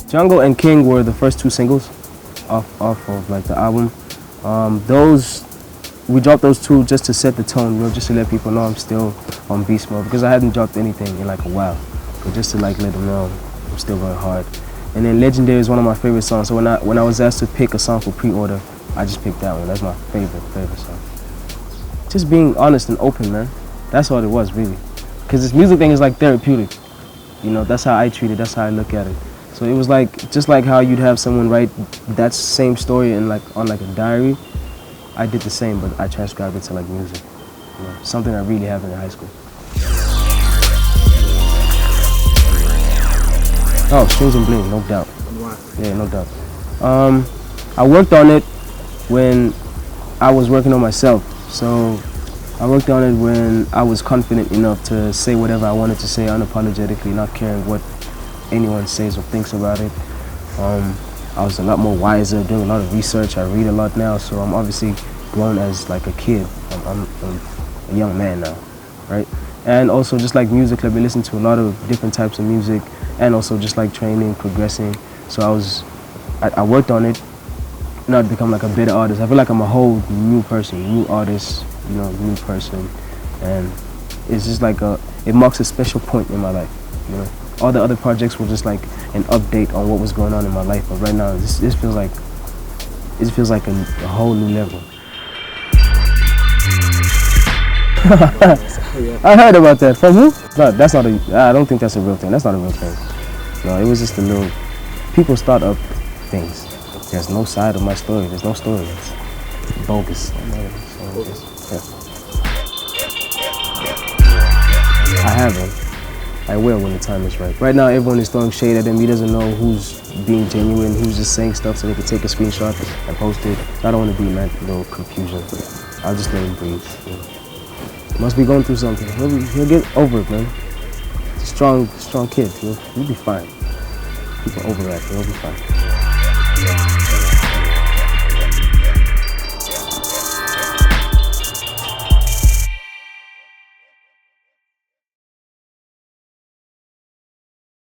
Jungle and King were the first two singles off of like the album. We dropped those two just to set the tone, you know, just to let people know I'm still on beast mode, because I hadn't dropped anything in like a while. But just to like let them know I'm still going hard. And then Legendary is one of my favorite songs. So when I was asked to pick a song for pre-order, I just picked that one. That's my favorite song. Just being honest and open, man. That's all it was, really. Because this music thing is like therapeutic. You know, that's how I treat it. That's how I look at it. So it was like, just like how you'd have someone write that same story in like on like a diary, I did the same, but I transcribed it to like music. You know, something that really happened in high school. Oh, Strings and Bling, no doubt. Yeah, no doubt. I worked on it when I was working on myself. So I worked on it when I was confident enough to say whatever I wanted to say unapologetically, not caring what anyone says or thinks about it. I was a lot more wiser, doing a lot of research. I read a lot now, so I'm obviously grown as like a kid. I'm a young man now, right? And also just like music, I've been listening to a lot of different types of music, and also just like training, progressing. So I worked on it, not to become like a better artist. I feel like I'm a whole new person, new artist, you know, new person. And it's just like it marks a special point in my life, you know. All the other projects were just like an update on what was going on in my life, but right now this feels like a whole new level. I heard about that. From who? No, that's not I don't think that's a real thing. That's not a real thing. No, it was just a little. People start up things. There's no side of my story. There's no story. It's bogus. Yeah. I haven't. I will when the time is right. Right now, everyone is throwing shade at him. He doesn't know who's being genuine, who's just saying stuff so they can take a screenshot and post it. I don't want to be in that little confusion. I'll just let him breathe. You know. Must be going through something. He'll get over it, man. He's a strong kid. He'll be fine. People overact. He'll be fine.